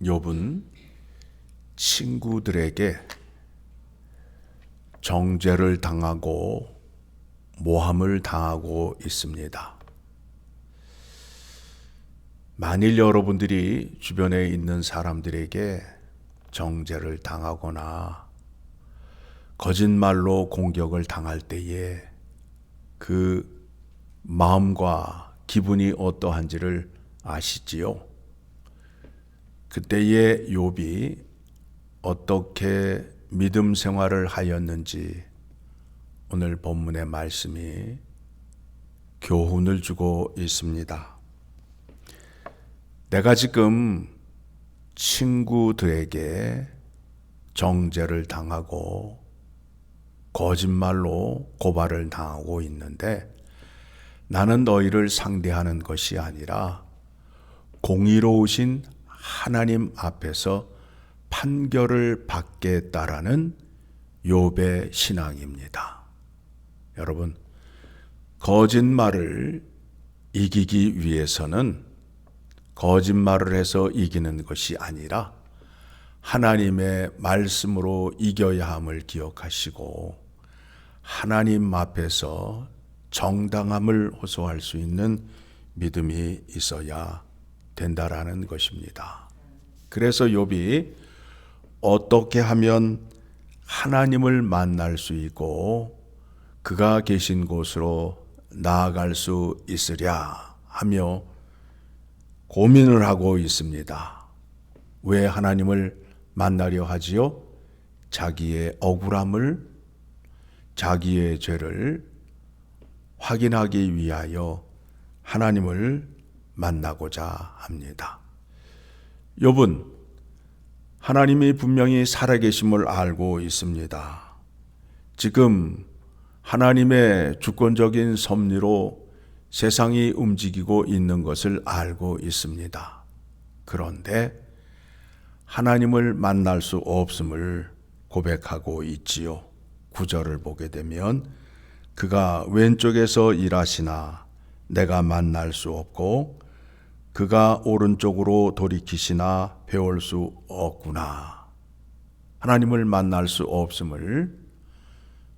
욥은 친구들에게 정죄를 당하고 모함을 당하고 있습니다. 만일 여러분들이 주변에 있는 사람들에게 정죄를 당하거나 거짓말로 공격을 당할 때에 그 마음과 기분이 어떠한지를 아시지요? 그때의 욥이 어떻게 믿음 생활을 하였는지 오늘 본문의 말씀이 교훈을 주고 있습니다. 내가 지금 친구들에게 정죄를 당하고 거짓말로 고발을 당하고 있는데 나는 너희를 상대하는 것이 아니라 공의로우신 하나님 앞에서 판결을 받겠다라는 욥의 신앙입니다. 여러분, 거짓말을 이기기 위해서는 거짓말을 해서 이기는 것이 아니라 하나님의 말씀으로 이겨야 함을 기억하시고 하나님 앞에서 정당함을 호소할 수 있는 믿음이 있어야 된다라는 것입니다. 그래서 욥이 어떻게 하면 하나님을 만날 수 있고 그가 계신 곳으로 나아갈 수 있으랴 하며 고민을 하고 있습니다. 왜 하나님을 만나려 하지요? 자기의 억울함을, 자기의 죄를 확인하기 위하여 하나님을 만나고자 합니다. 욥은 하나님이 분명히 살아계심을 알고 있습니다. 지금 하나님의 주권적인 섭리로 세상이 움직이고 있는 것을 알고 있습니다. 그런데 하나님을 만날 수 없음을 고백하고 있지요. 9절을 보게 되면 그가 왼쪽에서 일하시나 내가 만날 수 없고 그가 오른쪽으로 돌이키시나 배울 수 없구나. 하나님을 만날 수 없음을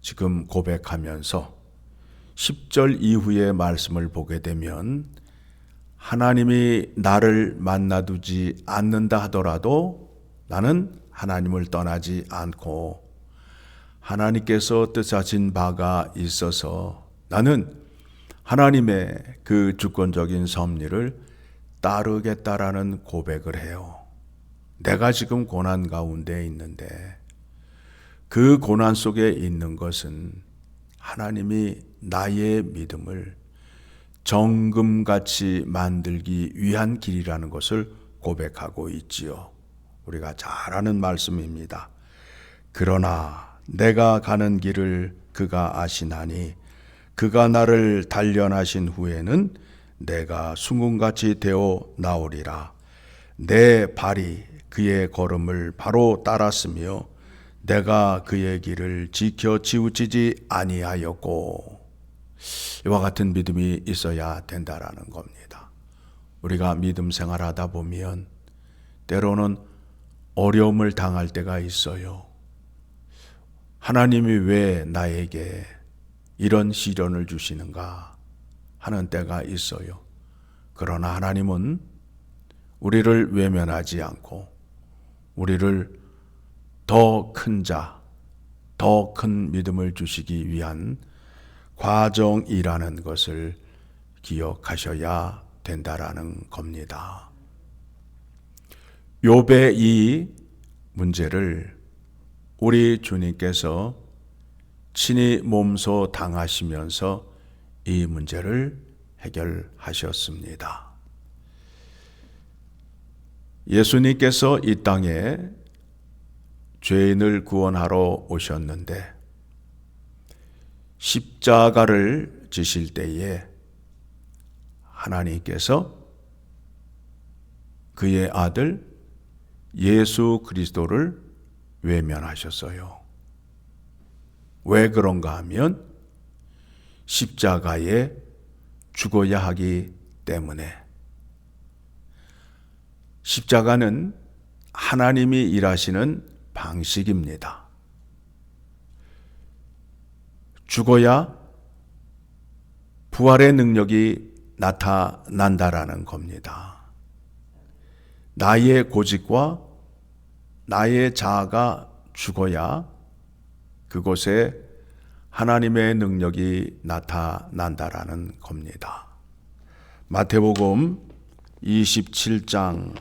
지금 고백하면서 10절 이후의 말씀을 보게 되면 하나님이 나를 만나두지 않는다 하더라도 나는 하나님을 떠나지 않고 하나님께서 뜻하신 바가 있어서 나는 하나님의 그 주권적인 섭리를 따르겠다라는 고백을 해요. 내가 지금 고난 가운데 있는데 그 고난 속에 있는 것은 하나님이 나의 믿음을 정금같이 만들기 위한 길이라는 것을 고백하고 있지요. 우리가 잘 아는 말씀입니다. 그러나 내가 가는 길을 그가 아시나니 그가 나를 단련하신 후에는 내가 순금같이 되어 나오리라. 내 발이 그의 걸음을 바로 따랐으며 내가 그의 길을 지켜 치우치지 아니하였고. 이와 같은 믿음이 있어야 된다라는 겁니다. 우리가 믿음 생활하다 보면 때로는 어려움을 당할 때가 있어요. 하나님이 왜 나에게 이런 시련을 주시는가 하는 때가 있어요. 그러나 하나님은 우리를 외면하지 않고 우리를 더 큰 자, 더 큰 믿음을 주시기 위한 과정이라는 것을 기억하셔야 된다라는 겁니다. 욥의 이 문제를 우리 주님께서 친히 몸소 당하시면서 이 문제를 해결하셨습니다. 예수님께서 이 땅에 죄인을 구원하러 오셨는데 십자가를 지실 때에 하나님께서 그의 아들 예수 그리스도를 외면하셨어요. 왜 그런가 하면 십자가에 죽어야 하기 때문에. 십자가는 하나님이 일하시는 방식입니다. 죽어야 부활의 능력이 나타난다라는 겁니다. 나의 고집과 나의 자아가 죽어야 그곳에 하나님의 능력이 나타난다라는 겁니다. 마태복음 27장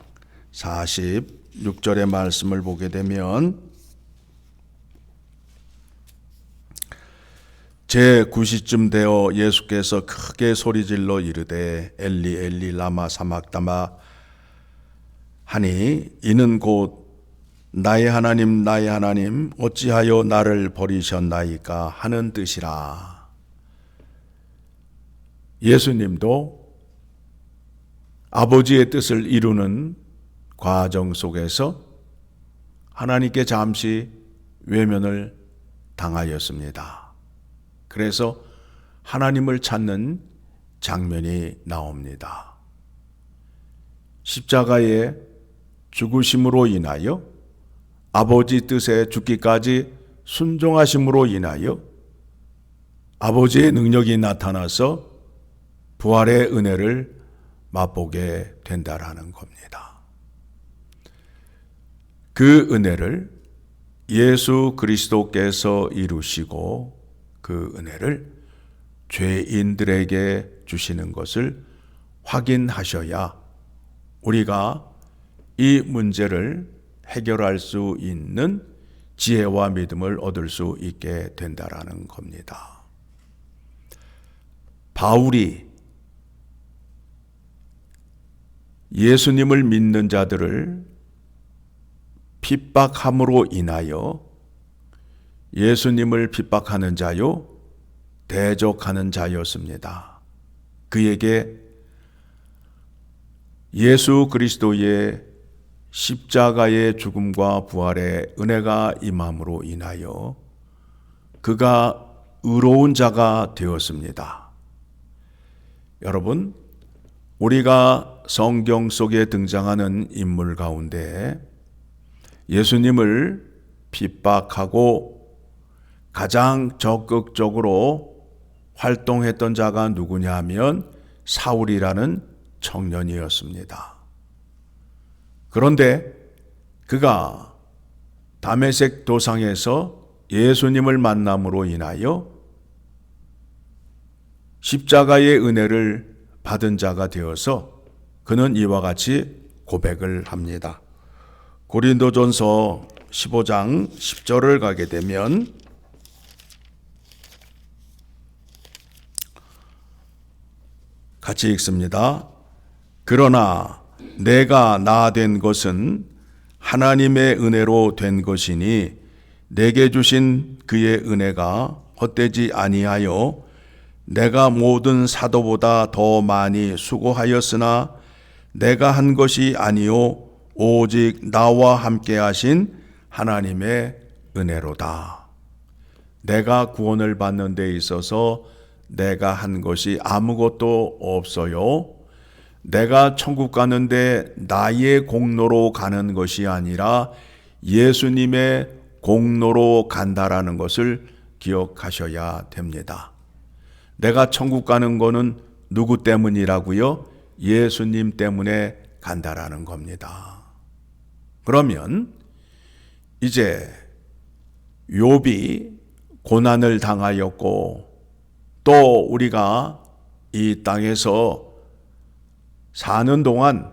46절의 말씀을 보게 되면 제9시쯤 되어 예수께서 크게 소리질러 이르되 엘리 엘리 라마 사막다마 하니 이는 곧 나의 하나님 나의 하나님 어찌하여 나를 버리셨나이까 하는 뜻이라. 예수님도 아버지의 뜻을 이루는 과정 속에서 하나님께 잠시 외면을 당하였습니다. 그래서 하나님을 찾는 장면이 나옵니다. 십자가의 죽으심으로 인하여 아버지 뜻에 죽기까지 순종하심으로 인하여 아버지의 능력이 나타나서 부활의 은혜를 맛보게 된다라는 겁니다. 그 은혜를 예수 그리스도께서 이루시고 그 은혜를 죄인들에게 주시는 것을 확인하셔야 우리가 이 문제를 해결할 수 있는 지혜와 믿음을 얻을 수 있게 된다라는 겁니다. 바울이 예수님을 믿는 자들을 핍박함으로 인하여 예수님을 핍박하는 자요, 대적하는 자였습니다. 그에게 예수 그리스도의 십자가의 죽음과 부활의 은혜가 임함으로 인하여 그가 의로운 자가 되었습니다. 여러분, 우리가 성경 속에 등장하는 인물 가운데 예수님을 핍박하고 가장 적극적으로 활동했던 자가 누구냐 하면 사울이라는 청년이었습니다. 그런데 그가 다메섹 도상에서 예수님을 만남으로 인하여 십자가의 은혜를 받은 자가 되어서 그는 이와 같이 고백을 합니다. 고린도전서 15장 10절을 가게 되면 같이 읽습니다. 그러나 내가 나 된 것은 하나님의 은혜로 된 것이니 내게 주신 그의 은혜가 헛되지 아니하여 내가 모든 사도보다 더 많이 수고하였으나 내가 한 것이 아니요 오직 나와 함께 하신 하나님의 은혜로다. 내가 구원을 받는 데 있어서 내가 한 것이 아무것도 없어요. 내가 천국 가는데 나의 공로로 가는 것이 아니라 예수님의 공로로 간다라는 것을 기억하셔야 됩니다. 내가 천국 가는 거는 누구 때문이라고요? 예수님 때문에 간다라는 겁니다. 그러면 이제 욥이 고난을 당하였고 또 우리가 이 땅에서 사는 동안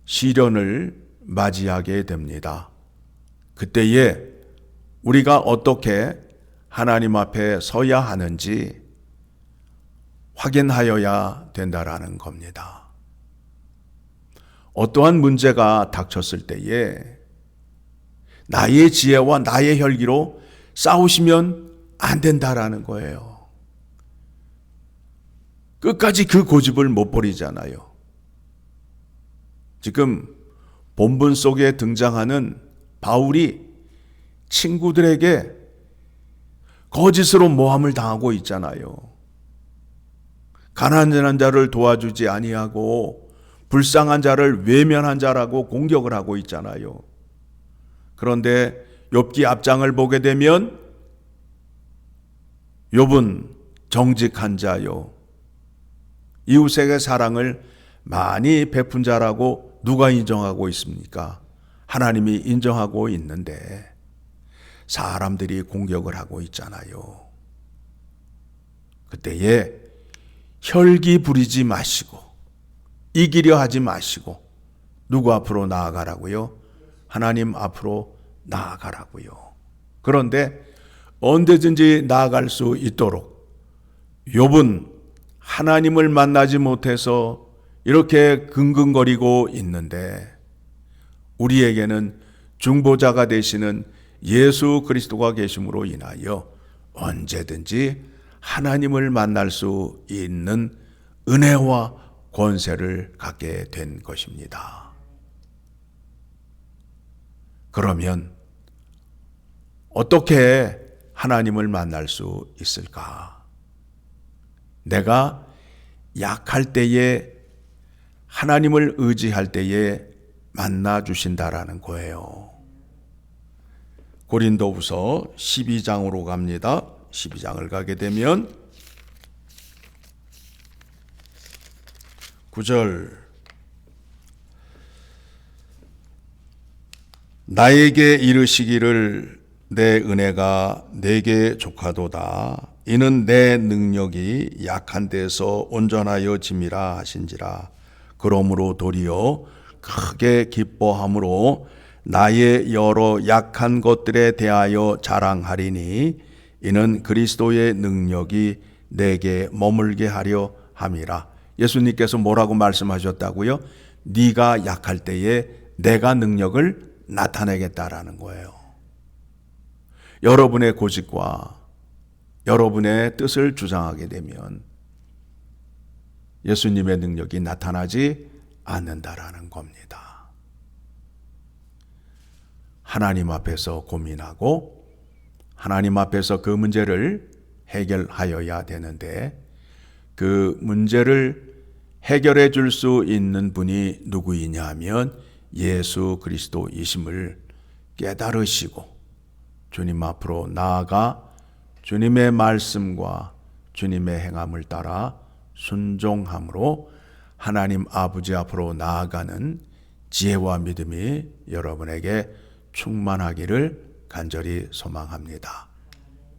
시련을 맞이하게 됩니다. 그때에 우리가 어떻게 하나님 앞에 서야 하는지 확인하여야 된다라는 겁니다. 어떠한 문제가 닥쳤을 때에 나의 지혜와 나의 혈기로 싸우시면 안 된다라는 거예요. 끝까지 그 고집을 못 버리잖아요. 지금 본문 속에 등장하는 바울이 친구들에게 거짓으로 모함을 당하고 있잖아요. 가난한 자를 도와주지 아니하고 불쌍한 자를 외면한 자라고 공격을 하고 있잖아요. 그런데 욥기 앞장을 보게 되면 욥은 정직한 자요, 이웃에게 사랑을 많이 베푼 자라고 누가 인정하고 있습니까? 하나님이 인정하고 있는데 사람들이 공격을 하고 있잖아요. 그때에 혈기 부리지 마시고 이기려 하지 마시고 누구 앞으로 나아가라고요? 하나님 앞으로 나아가라고요. 그런데 언제든지 나아갈 수 있도록 욥은 하나님을 만나지 못해서 이렇게 긍긍거리고 있는데, 우리에게는 중보자가 되시는 예수 그리스도가 계심으로 인하여 언제든지 하나님을 만날 수 있는 은혜와 권세를 갖게 된 것입니다. 그러면 어떻게 하나님을 만날 수 있을까? 내가 약할 때에, 하나님을 의지할 때에 만나 주신다라는 거예요. 고린도후서 12장으로 갑니다. 12장을 가게 되면 9절, 나에게 이르시기를 내 은혜가 내게 족하도다. 이는 내 능력이 약한 데서 온전하여 짐이라 하신지라. 그러므로 도리어 크게 기뻐함으로 나의 여러 약한 것들에 대하여 자랑하리니 이는 그리스도의 능력이 내게 머물게 하려 함이라. 예수님께서 뭐라고 말씀하셨다고요? 네가 약할 때에 내가 능력을 나타내겠다라는 거예요. 여러분의 고집과 여러분의 뜻을 주장하게 되면 예수님의 능력이 나타나지 않는다라는 겁니다. 하나님 앞에서 고민하고 하나님 앞에서 그 문제를 해결하여야 되는데, 그 문제를 해결해 줄 수 있는 분이 누구이냐 하면 예수 그리스도이심을 깨달으시고 주님 앞으로 나아가 주님의 말씀과 주님의 행함을 따라 순종함으로 하나님 아버지 앞으로 나아가는 지혜와 믿음이 여러분에게 충만하기를 간절히 소망합니다.